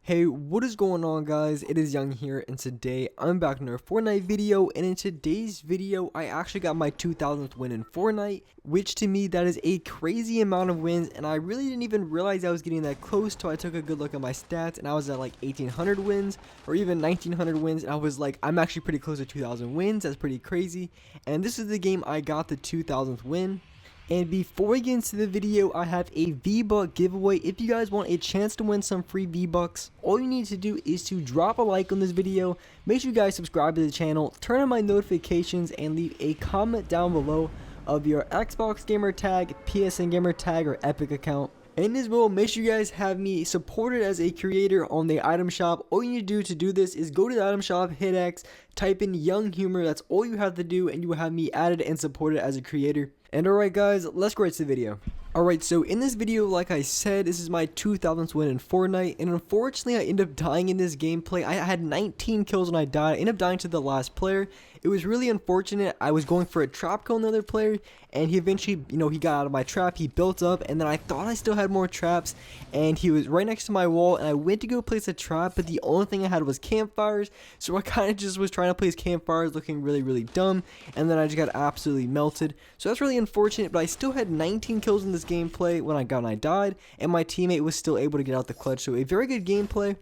Hey, what is going on, guys? It is Young here, and today I'm back in another Fortnite video. And in today's video, I actually got my 2000th win in Fortnite, which to me that is a crazy amount of wins. And I really didn't even realize I was getting that close till I took a good look at my stats, and I was at like 1800 wins or even 1900 wins. And I was like, I'm actually pretty close to 2000 wins. That's pretty crazy. And this is the game I got the 2000th win. And before we get into the video, I have a V-Buck giveaway. If you guys want a chance to win some free V-Bucks, all you need to do is to drop a like on this video, make sure you guys subscribe to the channel, turn on my notifications, and leave a comment down below of your Xbox gamer tag, PSN gamer tag, or Epic account. And as well, make sure you guys have me supported as a creator on the item shop. All you need to do this is go to the item shop, hit X, type in Young Humor. That's all you have to do, and you will have me added and supported as a creator. And alright guys, let's go right to the video. Alright, so in this video, like I said, this is my 2000th win in Fortnite, and unfortunately I ended up dying in this gameplay. I had 19 kills when I died. I ended up dying to the last player. It was really unfortunate. I was going for a trap kill on another player, and he eventually, he got out of my trap, he built up, and then I thought I still had more traps, and he was right next to my wall, and I went to go place a trap, but the only thing I had was campfires, so I kind of just was trying to place campfires, looking really, really dumb, and then I just got absolutely melted. So that's really unfortunate, but I still had 19 kills in this gameplay when I died, and my teammate was still able to get out the clutch, so a very good gameplay.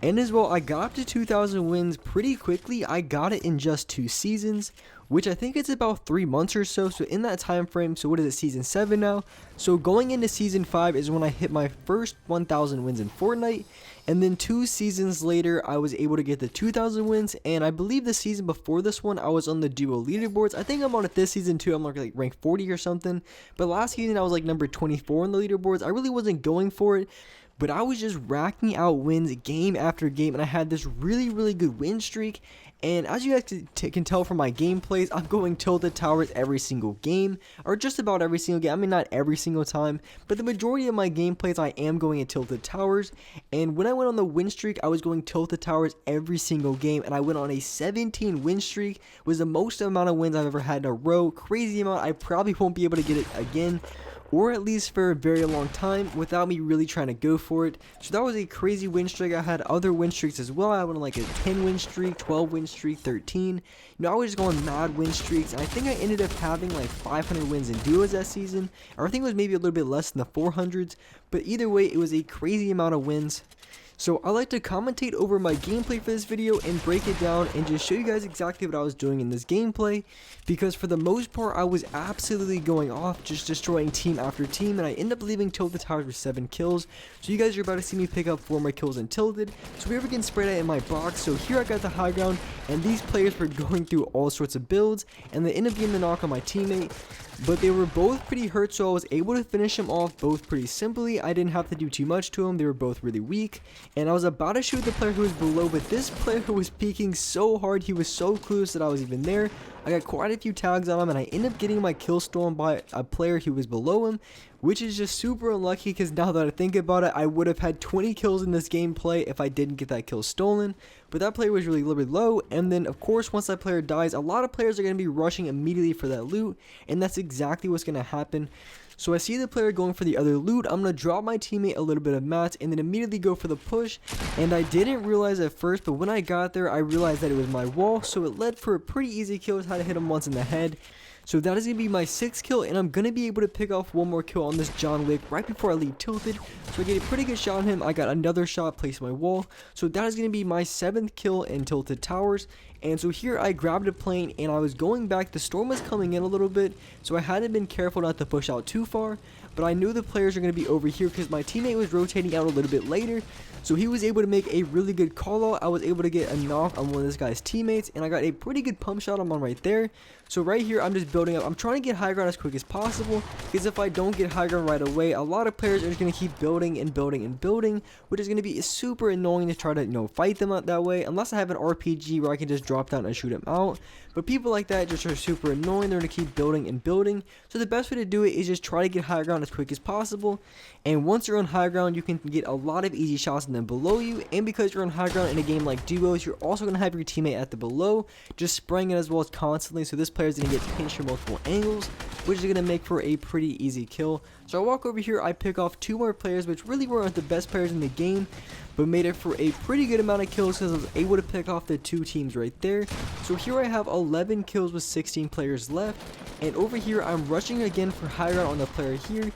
And as well, I got up to 2000 wins pretty quickly. I got it in just 2 seasons, which I think it's about 3 months or so. So in that time frame, so what is it, season 7 now? So going into season 5 is when I hit my first 1000 wins in Fortnite. And then 2 seasons later, I was able to get the 2000 wins. And I believe the season before this one, I was on the duo leaderboards. I think I'm on it this season too. I'm like rank 40 or something. But last season, I was like number 24 on the leaderboards. I really wasn't going for it, but I was just racking out wins game after game, and I had this really, really good win streak. And as you guys can tell from my gameplays, I'm going tilted towers every single game, or just about every single game. I mean, not every single time, but the majority of my gameplays, I am going at tilted towers. And when I went on the win streak, I was going tilted towers every single game, and I went on a 17 win streak. It was the most amount of wins I've ever had in a row. Crazy amount. I probably won't be able to get it again, or at least for a very long time, without me really trying to go for it. So that was a crazy win streak. I had other win streaks as well. I went on like a 10 win streak, 12 win streak, 13. I was just going mad win streaks, and I think I ended up having like 500 wins in duos that season, or I think it was maybe a little bit less than the 400s, but either way, it was a crazy amount of wins. So I like to commentate over my gameplay for this video and break it down and just show you guys exactly what I was doing in this gameplay, because for the most part I was absolutely going off, just destroying team after team, and I ended up leaving tilted towers with 7 kills. So you guys are about to see me pick up 4 more kills in tilted. So we were getting sprayed out in my box. So here I got the high ground, and these players were going through all sorts of builds, and they ended up getting the knock on my teammate. But they were both pretty hurt, so I was able to finish them off both pretty simply. I didn't have to do too much to them. They were both really weak, and I was about to shoot the player who was below, but this player was peeking so hard. He was so clueless that I was even there. I got quite a few tags on him, and I ended up getting my kill stolen by a player who was below him, which is just super unlucky, because now that I think about it, I would have had 20 kills in this gameplay if I didn't get that kill stolen. But that player was really low, and then of course once that player dies, a lot of players are going to be rushing immediately for that loot, and that's exactly what's going to happen. So I see the player going for the other loot. I'm going to drop my teammate a little bit of mats and then immediately go for the push. And I didn't realize at first, but when I got there, I realized that it was my wall. So it led for a pretty easy kill. Just had to hit him once in the head. So that is going to be my 6th kill, and I'm going to be able to pick off 1 more kill on this John Wick right before I leave tilted. So I get a pretty good shot on him. I got another shot placed on my wall. So that is going to be my 7th kill in tilted towers. And so here I grabbed a plane, and I was going back. The storm was coming in a little bit, so I hadn't been careful not to push out too far. But I knew the players are going to be over here because my teammate was rotating out a little bit later. So he was able to make a really good call out. I was able to get a knock on one of this guy's teammates, and I got a pretty good pump shot on one right there. So right here, I'm just building up. I'm trying to get high ground as quick as possible, because if I don't get high ground right away, a lot of players are just going to keep building and building and building, which is going to be super annoying to try to, fight them out that way, unless I have an RPG where I can just drop down and shoot them out. But people like that just are super annoying. They're going to keep building and building. So the best way to do it is just try to get high ground as quick as possible. And once you're on high ground, you can get a lot of easy shots on them below you. And because you're on high ground in a game like duos, you're also going to have your teammate at the below, just spraying it as well as constantly. So this player is going to get pinched from multiple angles, which is going to make for a pretty easy kill. So I walk over here, I pick off 2 more players, which really weren't the best players in the game. but made it for a pretty good amount of kills because I was able to pick off the 2 teams right there. So here I have 11 kills with 16 players left, and over here I'm rushing again for high ground on the player here.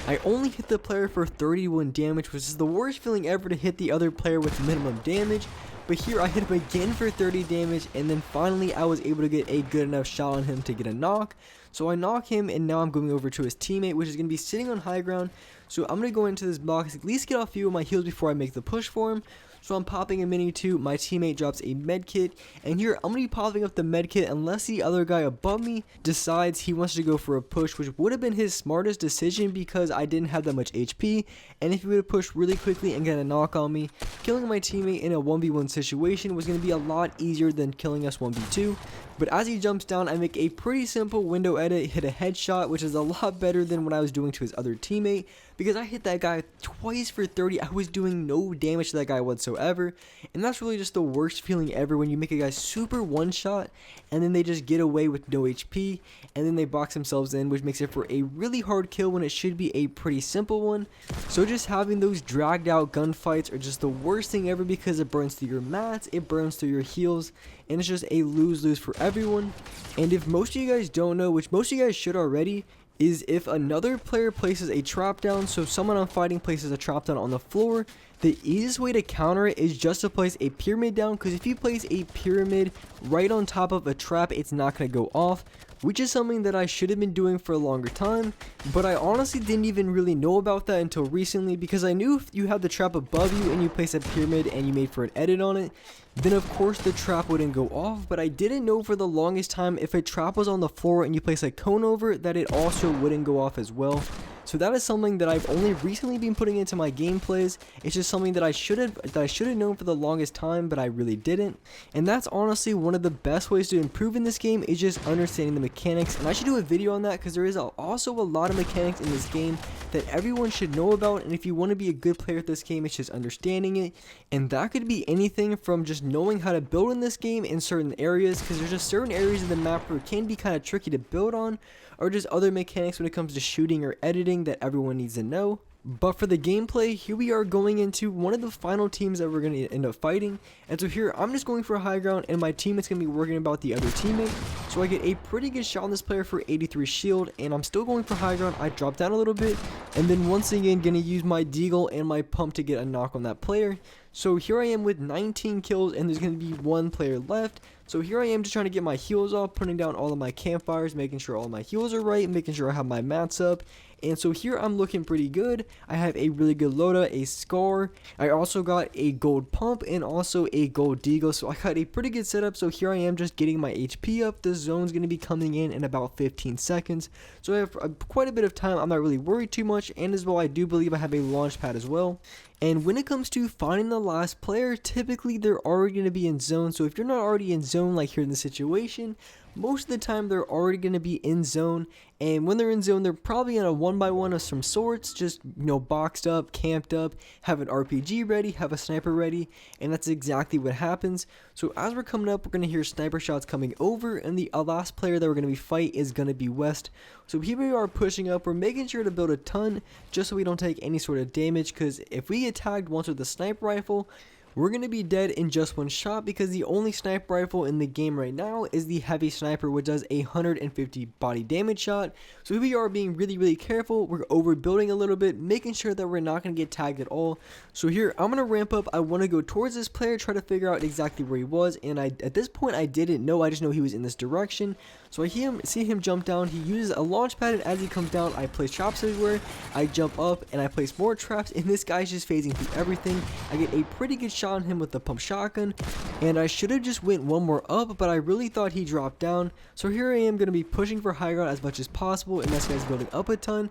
I only hit the player for 31 damage, which is the worst feeling ever to hit the other player with minimum damage. But here I hit him again for 30 damage, and then finally I was able to get a good enough shot on him to get a knock. So I knock him, and now I'm going over to his teammate, which is going to be sitting on high ground. So I'm going to go into this box, at least get off a few of my heals before I make the push for him. So I'm popping a mini 2, my teammate drops a med kit, and here I'm going to be popping up the med kit unless the other guy above me decides he wants to go for a push, which would have been his smartest decision because I didn't have that much HP, and if he would have pushed really quickly and get a knock on me, killing my teammate in a 1v1 situation was going to be a lot easier than killing us 1v2. But as he jumps down, I make a pretty simple window edit, hit a headshot, which is a lot better than what I was doing to his other teammate, because I hit that guy twice for 30. I was doing no damage to that guy whatsoever, and that's really just the worst feeling ever when you make a guy super one shot and then they just get away with no HP and then they box themselves in, which makes it for a really hard kill when it should be a pretty simple one. So just having those dragged out gunfights are just the worst thing ever because it burns through your mats, it burns through your heals, and it's just a lose-lose for everyone. And if most of you guys don't know, which most of you guys should already, is if another player places a trap down, so someone I'm fighting places a trap down on the floor, the easiest way to counter it is just to place a pyramid down, because if you place a pyramid right on top of a trap, it's not going to go off, which is something that I should have been doing for a longer time, but I honestly didn't even really know about that until recently, because I knew if you had the trap above you and you place a pyramid and you made for an edit on it, then of course the trap wouldn't go off, but I didn't know for the longest time if a trap was on the floor and you place a cone over it, that it also wouldn't go off as well. So that is something that I've only recently been putting into my gameplays. It's just something that I should have known for the longest time, but I really didn't. And that's honestly one of the best ways to improve in this game, is just understanding the mechanics. And I should do a video on that because there is also a lot of mechanics in this game that everyone should know about. And if you want to be a good player at this game, it's just understanding it. And that could be anything from just knowing how to build in this game in certain areas, because there's just certain areas of the map where it can be kind of tricky to build on, or just other mechanics when it comes to shooting or editing that everyone needs to know. But for the gameplay, here we are going into one of the final teams that we're going to end up fighting. And so here, I'm just going for high ground, and my teammate's going to be working about the other teammate. So I get a pretty good shot on this player for 83 shield, and I'm still going for high ground. I drop down a little bit, and then once again, going to use my deagle and my pump to get a knock on that player. So here I am with 19 kills, and there's going to be 1 player left. So here I am just trying to get my heals off, putting down all of my campfires, making sure all my heals are right, making sure I have my mats up. And so here I'm looking pretty good. I have a really good loadout, a scar. I also got a gold pump and also a gold deagle. So I got a pretty good setup. So here I am just getting my HP up. The zone's going to be coming in about 15 seconds. So I have quite a bit of time. I'm not really worried too much. And as well, I do believe I have a launch pad as well. And when it comes to finding the last player, typically they're already going to be in zone. So if you're not already in zone like here in the situation, most of the time they're already going to be in zone. And when they're in zone, they're probably in a 1x1 of some sorts, just, you know, boxed up, camped up, have an RPG ready, have a sniper ready, and that's exactly what happens. So as we're coming up, we're going to hear sniper shots coming over, and the last player that we're going to be fight is going to be west. So here we are pushing up. We're making sure to build a ton just so we don't take any sort of damage, because if we get tagged once with the sniper rifle, we're going to be dead in just one shot, because the only sniper rifle in the game right now is the heavy sniper, which does a 150 body damage shot. So we are being really careful. We're overbuilding a little bit, making sure that we're not going to get tagged at all. So here, I'm going to ramp up. I want to go towards this player, try to figure out exactly where he was. And at this point, I didn't know. I just know he was in this direction. So I see him jump down. He uses a launch pad, and as he comes down, I place traps everywhere. I jump up, and I place more traps, and this guy's just phasing through everything. I get a pretty good shot on him with the pump shotgun, and I should have just went one more up, but I really thought he dropped down. So here I am going to be pushing for high ground as much as possible, and this guy's building up a ton.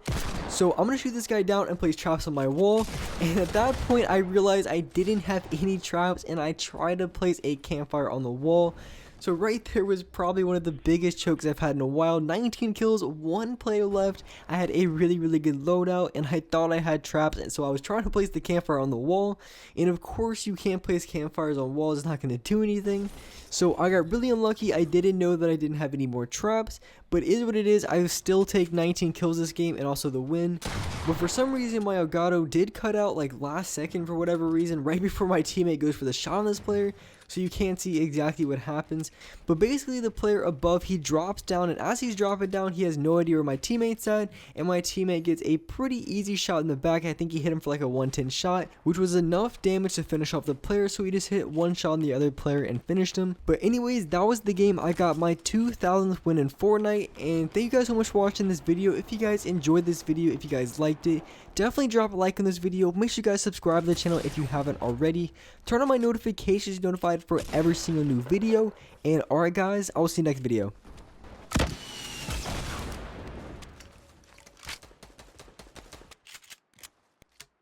So I'm going to shoot this guy down and place traps on my wall, and at that point I realized I didn't have any traps, and I tried to place a campfire on the wall. So right there was probably one of the biggest chokes I've had in a while. 19 kills, 1 player left. I had a really good loadout, and I thought I had traps, and so I was trying to place the campfire on the wall. And of course you can't place campfires on walls, it's not going to do anything. So I got really unlucky. I didn't know that I didn't have any more traps, but it is what it is. I still take 19 kills this game and also the win. But for some reason, my Elgato did cut out like last second for whatever reason, right before my teammate goes for the shot on this player. So you can't see exactly what happens. But basically the player above, he drops down, and as he's dropping down, he has no idea where my teammate's at, and my teammate gets a pretty easy shot in the back. I think he hit him for like a 110 shot, which was enough damage to finish off the player, so he just hit one shot on the other player and finished him. But anyways, that was the game. I got my 2000th win in Fortnite, and thank you guys so much for watching this video. If you guys enjoyed this video, if you guys liked it, definitely drop a like on this video. Make sure you guys subscribe to the channel if you haven't already. Turn on my notifications, notified for every single new video. And alright guys, I will see you next video.